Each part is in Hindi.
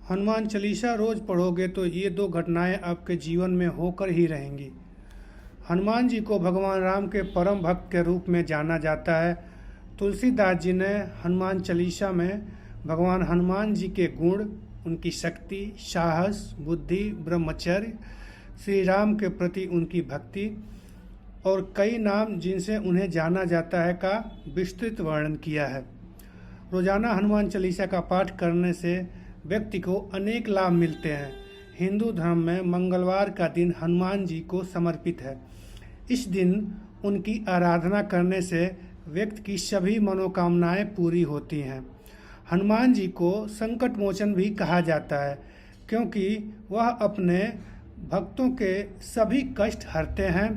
हनुमान चालीसा रोज़ पढ़ोगे तो ये दो घटनाएं आपके जीवन में होकर ही रहेंगी। हनुमान जी को भगवान राम के परम भक्त के रूप में जाना जाता है। तुलसीदास जी ने हनुमान चालीसा में भगवान हनुमान जी के गुण, उनकी शक्ति, साहस, बुद्धि, ब्रह्मचर्य, श्री राम के प्रति उनकी भक्ति और कई नाम जिनसे उन्हें जाना जाता है का विस्तृत वर्णन किया है। रोजाना हनुमान चालीसा का पाठ करने से व्यक्ति को अनेक लाभ मिलते हैं। हिंदू धर्म में मंगलवार का दिन हनुमान जी को समर्पित है। इस दिन उनकी आराधना करने से व्यक्ति की सभी मनोकामनाएं पूरी होती हैं। हनुमान जी को संकट मोचन भी कहा जाता है क्योंकि वह अपने भक्तों के सभी कष्ट हरते हैं।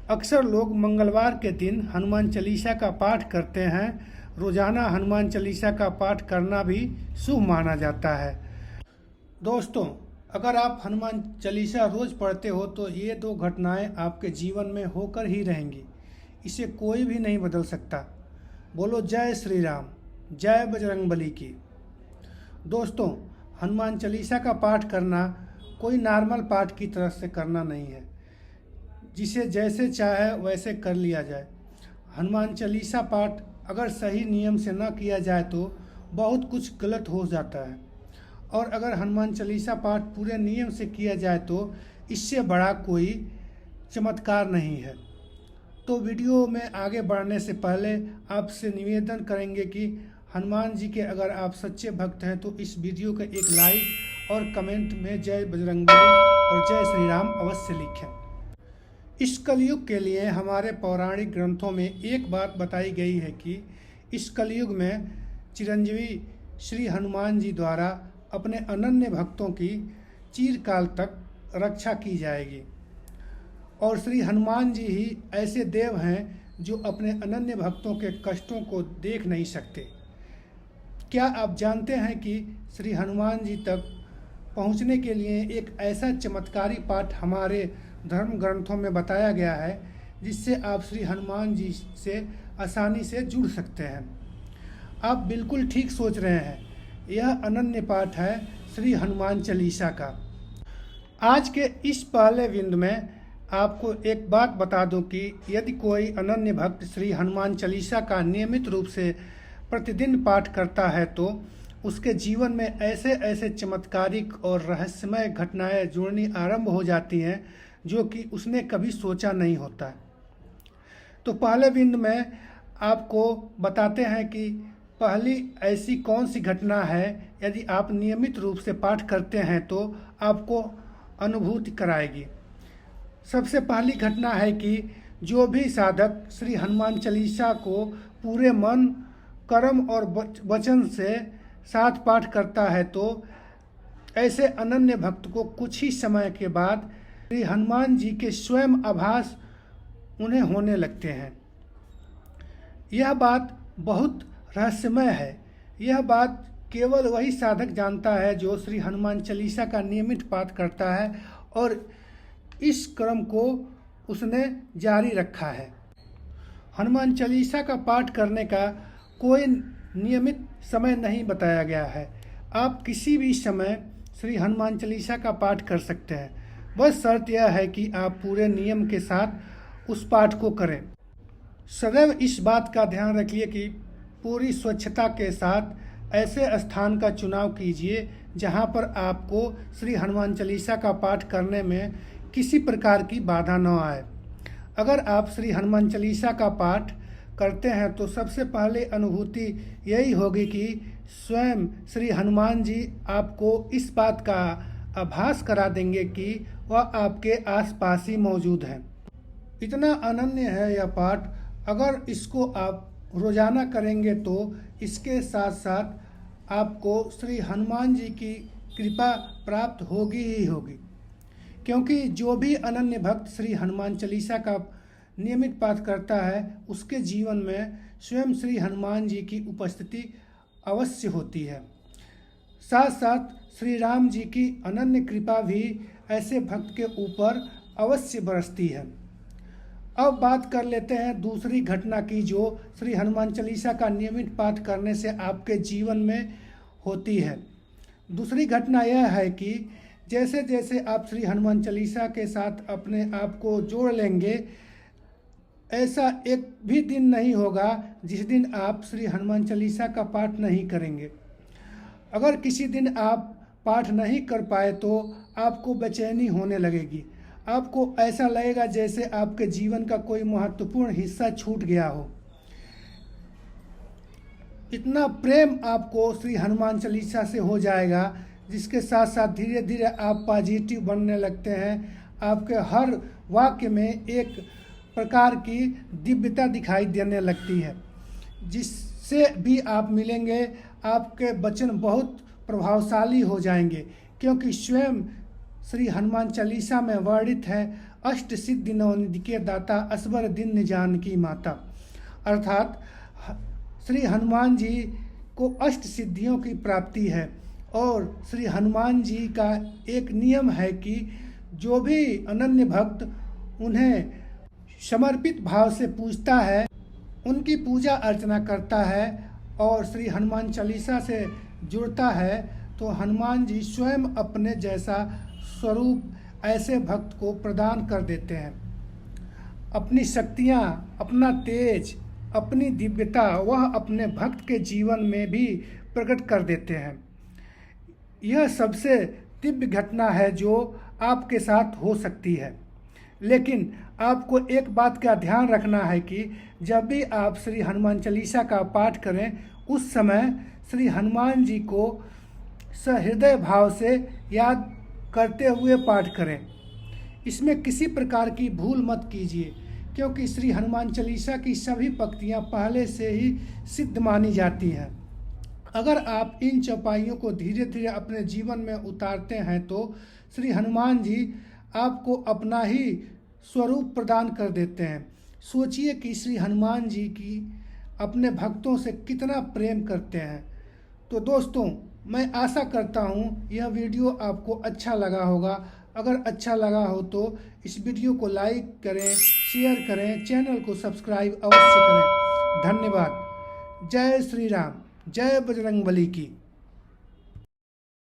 अक्सर लोग मंगलवार के दिन हनुमान चालीसा का पाठ करते हैं। रोजाना हनुमान चालीसा का पाठ करना भी शुभ माना जाता है। दोस्तों, अगर आप हनुमान चालीसा रोज पढ़ते हो तो ये दो घटनाएं आपके जीवन में होकर ही रहेंगी। इसे कोई भी नहीं बदल सकता। बोलो जय श्री राम, जय बजरंगबली की। दोस्तों, हनुमान चालीसा का पाठ करना कोई नॉर्मल पाठ की तरह से करना नहीं है, जिसे जैसे चाहे वैसे कर लिया जाए। हनुमान चालीसा पाठ अगर सही नियम से न किया जाए तो बहुत कुछ गलत हो जाता है, और अगर हनुमान चालीसा पाठ पूरे नियम से किया जाए तो इससे बड़ा कोई चमत्कार नहीं है। तो वीडियो में आगे बढ़ने से पहले आपसे निवेदन करेंगे कि हनुमान जी के अगर आप सच्चे भक्त हैं तो इस वीडियो का एक लाइक और कमेंट में जय बजरंगबली और जय श्री राम अवश्य लिखें। इस कलयुग के लिए हमारे पौराणिक ग्रंथों में एक बात बताई गई है कि इस कलयुग में चिरंजीवी श्री हनुमान जी द्वारा अपने अनन्य भक्तों की चिरकाल तक रक्षा की जाएगी, और श्री हनुमान जी ही ऐसे देव हैं जो अपने अनन्य भक्तों के कष्टों को देख नहीं सकते। क्या आप जानते हैं कि श्री हनुमान जी तक पहुंचने के लिए एक ऐसा चमत्कारी पाठ हमारे धर्म ग्रंथों में बताया गया है जिससे आप श्री हनुमान जी से आसानी से जुड़ सकते हैं। आप बिल्कुल ठीक सोच रहे हैं, यह अनन्य पाठ है श्री हनुमान चालीसा का। आज के इस पहले बिंदु में आपको एक बात बता दूं कि यदि कोई अनन्य भक्त श्री हनुमान चालीसा का नियमित रूप से प्रतिदिन पाठ करता है तो उसके जीवन में ऐसे ऐसे चमत्कारिक और रहस्यमय घटनाएं जुड़नी आरंभ हो जाती हैं जो कि उसने कभी सोचा नहीं होता। तो पहले बिंदु में आपको बताते हैं कि पहली ऐसी कौन सी घटना है यदि आप नियमित रूप से पाठ करते हैं तो आपको अनुभूति कराएगी। सबसे पहली घटना है कि जो भी साधक श्री हनुमान चालीसा को पूरे मन, कर्म और वचन से साथ पाठ करता है तो ऐसे अनन्य भक्त को कुछ ही समय के बाद श्री हनुमान जी के स्वयं आभास उन्हें होने लगते हैं। यह बात बहुत रहस्यमय है। यह बात केवल वही साधक जानता है जो श्री हनुमान चालीसा का नियमित पाठ करता है और इस क्रम को उसने जारी रखा है। हनुमान चालीसा का पाठ करने का कोई नियमित समय नहीं बताया गया है। आप किसी भी समय श्री हनुमान चालीसा का पाठ कर सकते हैं। बस शर्त यह है कि आप पूरे नियम के साथ उस पाठ को करें। सदैव इस बात का ध्यान रखिए कि पूरी स्वच्छता के साथ ऐसे स्थान का चुनाव कीजिए जहां पर आपको श्री हनुमान चालीसा का पाठ करने में किसी प्रकार की बाधा न आए। अगर आप श्री हनुमान चालीसा का पाठ करते हैं तो सबसे पहले अनुभूति यही होगी कि स्वयं श्री हनुमान जी आपको इस बात का आभास करा देंगे कि वह आपके आसपास ही मौजूद हैं। इतना अनन्य है यह पाठ। अगर इसको आप रोजाना करेंगे तो इसके साथ साथ आपको श्री हनुमान जी की कृपा प्राप्त होगी ही होगी, क्योंकि जो भी अनन्य भक्त श्री हनुमान चालीसा का नियमित पाठ करता है उसके जीवन में स्वयं श्री हनुमान जी की उपस्थिति अवश्य होती है। साथ साथ श्री राम जी की अनन्य कृपा भी ऐसे भक्त के ऊपर अवश्य बरसती है। अब बात कर लेते हैं दूसरी घटना की जो श्री हनुमान चालीसा का नियमित पाठ करने से आपके जीवन में होती है। दूसरी घटना यह है कि जैसे जैसे आप श्री हनुमान चालीसा के साथ अपने आप को जोड़ लेंगे, ऐसा एक भी दिन नहीं होगा जिस दिन आप श्री हनुमान चालीसा का पाठ नहीं करेंगे। अगर किसी दिन आप पाठ नहीं कर पाए तो आपको बेचैनी होने लगेगी। आपको ऐसा लगेगा जैसे आपके जीवन का कोई महत्वपूर्ण हिस्सा छूट गया हो। इतना प्रेम आपको श्री हनुमान चालीसा से हो जाएगा, जिसके साथ साथ धीरे धीरे आप पॉजिटिव बनने लगते हैं। आपके हर वाक्य में एक प्रकार की दिव्यता दिखाई देने लगती है। जिससे भी आप मिलेंगे आपके वचन बहुत प्रभावशाली हो जाएंगे, क्योंकि स्वयं श्री हनुमान चालीसा में वर्णित है, अष्ट सिद्धि नवनिधि के दाता असबर दीन जानकी माता। अर्थात श्री हनुमान जी को अष्ट सिद्धियों की प्राप्ति है। और श्री हनुमान जी का एक नियम है कि जो भी अनन्य भक्त उन्हें समर्पित भाव से पूजता है, उनकी पूजा अर्चना करता है और श्री हनुमान चालीसा से जुड़ता है, तो हनुमान जी स्वयं अपने जैसा स्वरूप ऐसे भक्त को प्रदान कर देते हैं। अपनी शक्तियाँ, अपना तेज, अपनी दिव्यता वह अपने भक्त के जीवन में भी प्रकट कर देते हैं। यह सबसे दिव्य घटना है जो आपके साथ हो सकती है। लेकिन आपको एक बात का ध्यान रखना है कि जब भी आप श्री हनुमान चालीसा का पाठ करें, उस समय श्री हनुमान जी को सहृदय भाव से याद करते हुए पाठ करें। इसमें किसी प्रकार की भूल मत कीजिए, क्योंकि श्री हनुमान चालीसा की सभी पंक्तियाँ पहले से ही सिद्ध मानी जाती हैं। अगर आप इन चौपाइयों को धीरे धीरे अपने जीवन में उतारते हैं तो श्री हनुमान जी आपको अपना ही स्वरूप प्रदान कर देते हैं। सोचिए कि श्री हनुमान जी की अपने भक्तों से कितना प्रेम करते हैं। तो दोस्तों, मैं आशा करता हूँ यह वीडियो आपको अच्छा लगा होगा। अगर अच्छा लगा हो तो इस वीडियो को लाइक करें, शेयर करें, चैनल को सब्सक्राइब अवश्य करें। धन्यवाद। जय श्री राम, जय बजरंगबली की।